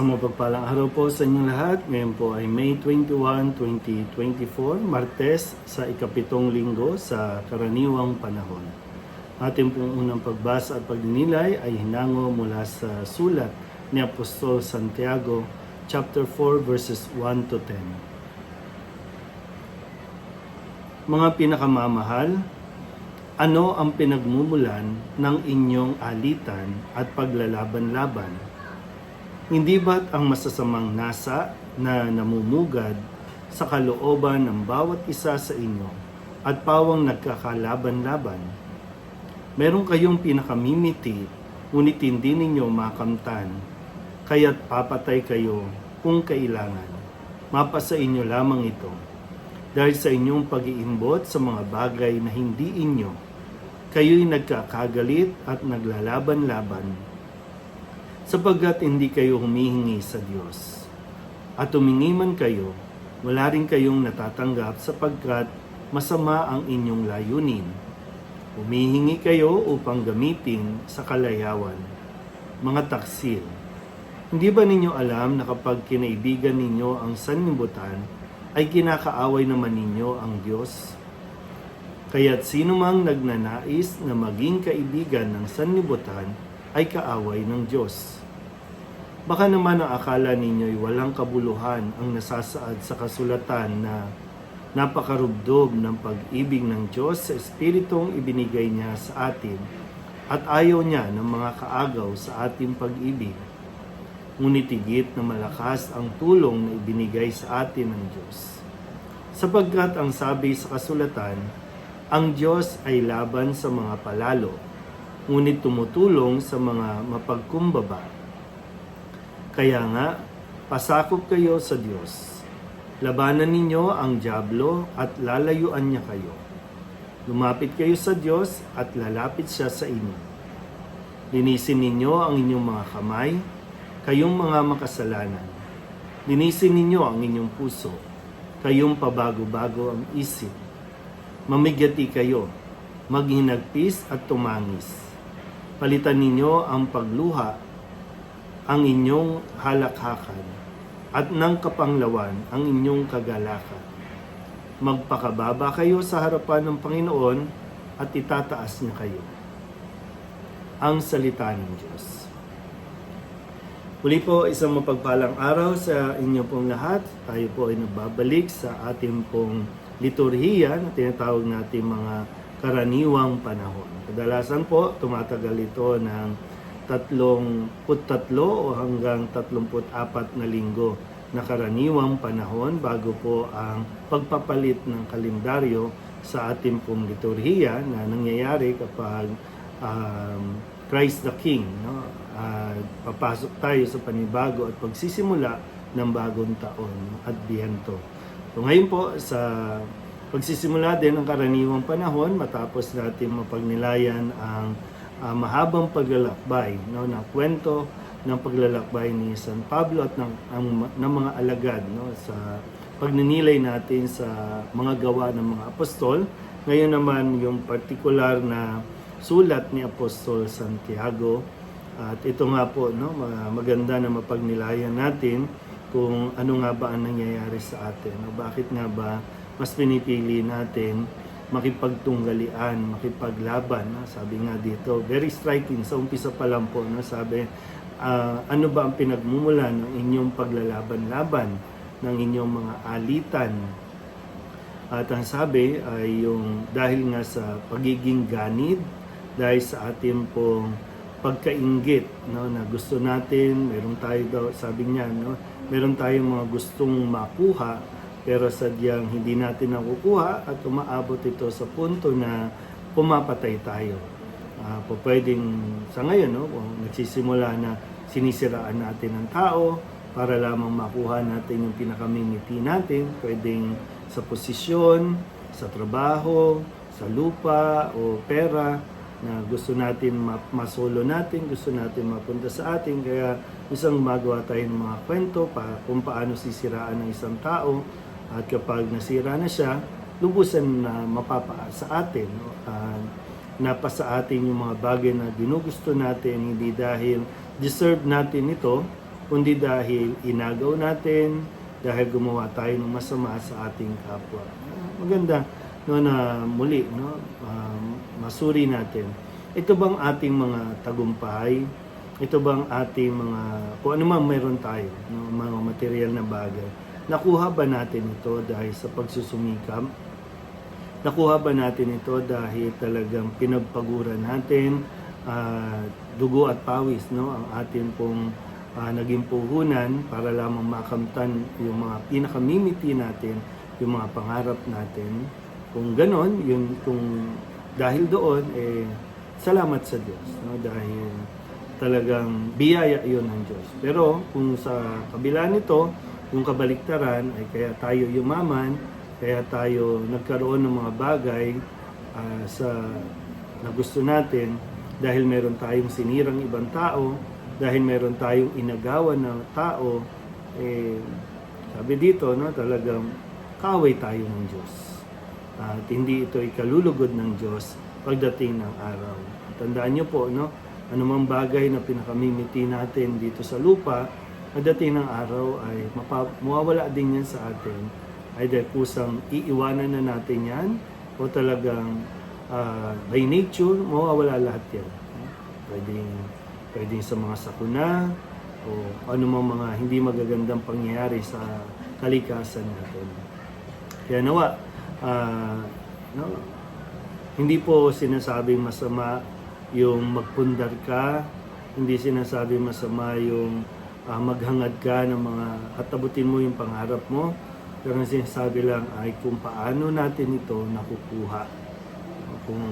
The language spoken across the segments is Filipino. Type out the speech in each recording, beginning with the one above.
Isang mapagpalang araw po sa inyong lahat. Ngayon po ay May 21, 2024, Martes sa ikapitong linggo sa karaniwang panahon. Ating pong unang pagbasa at pagninilay ay hinango mula sa sulat ni Apostol Santiago, chapter 4, verses 1 to 10. Mga pinakamamahal, ano ang pinagmumulan ng inyong alitan at paglalaban-laban? Hindi ba't ang masasamang nasa na namumugad sa kalooban ng bawat isa sa inyo at pawang nagkakalaban-laban? Meron kayong pinakamimiti, ngunit hindi ninyo makamtan, kaya't papatay kayo kung kailangan. Mapasa inyo lamang ito, dahil sa inyong pag-iimbot sa mga bagay na hindi inyo, kayo'y nagkakagalit at naglalaban-laban, sapagkat hindi kayo humihingi sa Diyos. At humingi man kayo, wala rin kayong natatanggap sapagkat masama ang inyong layunin. Humihingi kayo upang gamitin sa kalayawan. Mga taksil, hindi ba ninyo alam na kapag kinaibigan ninyo ang sanlibutan, ay kinakaaway naman ninyo ang Diyos? Kaya't sino mang nagnanais na maging kaibigan ng sanlibutan, ay kaaway ng Diyos. Baka naman ang akala ninyo'y walang kabuluhan ang nasasaad sa kasulatan na napakarubdob ng pag-ibig ng Diyos sa Espiritong ibinigay niya sa atin at ayaw niya ng mga kaagaw sa ating pag-ibig. Ngunit higit na malakas ang tulong na ibinigay sa atin ng Diyos. Sapagkat ang sabi sa kasulatan, ang Diyos ay laban sa mga palalo, ngunit tumutulong sa mga mapagkumbaba. Kaya nga, pasakop kayo sa Diyos. Labanan ninyo ang dyablo at lalayuan niya kayo. Lumapit kayo sa Diyos at lalapit siya sa inyo. Linisin ninyo ang inyong mga kamay, kayong mga makasalanan. Linisin ninyo ang inyong puso, kayong pabago-bago ang isip. Mamigati kayo, maghinagpis at tumangis. Palitan ninyo ang pagluha, ang inyong halakhakan, at ng kapanglawan ang inyong kagalakan. Magpakababa kayo sa harapan ng Panginoon at itataas niya kayo. Ang salita ng Diyos. Muli po, isang mapagpalang araw sa inyo pong lahat. Tayo po ay nagbabalik sa ating pong liturhiya na tinatawag natin mga karaniwang panahon. Kadalasan po, tumatagal ito ng 33 o hanggang 34 na linggo na karaniwang panahon bago po ang pagpapalit ng kalendaryo sa ating pong liturhiya na nangyayari kapag Christ the King. No? Papasok tayo sa panibago at pagsisimula ng bagong taon, Adbyento. So ngayon po sa pagsisimula din ng karaniwang panahon, matapos natin mapagnilayan ang mahabang paglalakbay, no, na kwento ng paglalakbay ni San Pablo at ng mga alagad, no, sa pagninilay natin sa mga gawa ng mga apostol. Ngayon naman yung partikular na sulat ni Apostol Santiago, at ito nga po, no, maganda na mapagnilayan natin kung ano nga ba ang nangyayari sa atin, no, bakit nga ba mas pinipili natin makipagtunggalian, makipaglaban. No? Sabi nga dito, very striking, sa umpisa pa lang po, no? Sabi, ano ba ang pinagmumulan ng inyong paglalaban-laban, ng inyong mga alitan? At ang sabi ay yung dahil nga sa pagiging ganid, dahil sa ating pong pagkainggit, no? Na gusto natin, meron tayo daw, sabi niya, no? Meron tayong mga gustong makuha, pero sadyang hindi natin nakukuha at umaabot ito sa punto na pumapatay tayo. Pwedeng sa ngayon, no, kung nagsisimula na sinisiraan natin ang tao para lamang makuha natin yung pinakamimiti natin, pwedeng sa posisyon, sa trabaho, sa lupa o pera na gusto natin masolo natin, gusto natin mapunta sa atin. Kaya isang magawa tayo ng mga kwento kung paano sisiraan ng isang tao. At kapag nasira na siya, lubusan na mapapa sa atin. No? Napa sa atin yung mga bagay na ginugusto natin, hindi dahil deserve natin ito, kundi dahil inagaw natin, dahil gumawa tayo ng masama sa ating kapwa. Maganda no, na muli no, masuri natin. Ito bang ating mga tagumpay? Ito bang ating mga, kung ano man mayroon tayo, no, mga material na bagay, nakuha ba natin ito dahil sa pagsusumikap? Nakuha ba natin ito dahil talagang pinagpaguran natin, dugo at pawis, no, ang ating pong naging puhunan para lamang makamtan yung mga pinakamimiti natin, yung mga pangarap natin. Kung ganon, yun, kung dahil doon, salamat sa Diyos, no, dahil talagang biyaya yun ng Diyos. Pero kung sa kabila nito, yung kabaliktaran ay kaya tayo yumaman, kaya tayo nagkaroon ng mga bagay na gusto natin dahil meron tayong sinirang ibang tao, dahil meron tayong inagawan na tao, sabi dito, no, talagang kaaway tayo ng Diyos. At hindi ito ikalulugod ng Diyos pagdating ng araw. Tandaan nyo po, no, anumang bagay na pinakamimiti natin dito sa lupa, pagdating ng araw ay mawawala din yan sa atin. Ay dahil kusang iiwanan na natin yan o talagang by nature, mawawala lahat yan. Pwedeng sa mga sakuna o anumang mga hindi magagandang pangyayari sa kalikasan natin. Kaya nawa, no, hindi po sinasabing masama yung magpundar ka, hindi sinasabing masama yung maghangad ka ng mga at abutin mo yung pangarap mo. Pero ang sinasabi lang ay kung paano natin ito nakukuha. Kung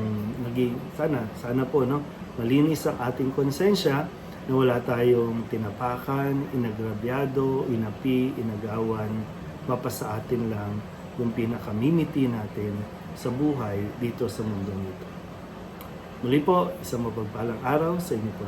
sana po, no, malinis ang ating konsensya na wala tayong tinapakan, inagrabyado, inapi, inagawan, mapasa atin lang yung pinakamimiti natin sa buhay dito sa mundo nito. Muli po, isang mapagpalang araw sa inyo po.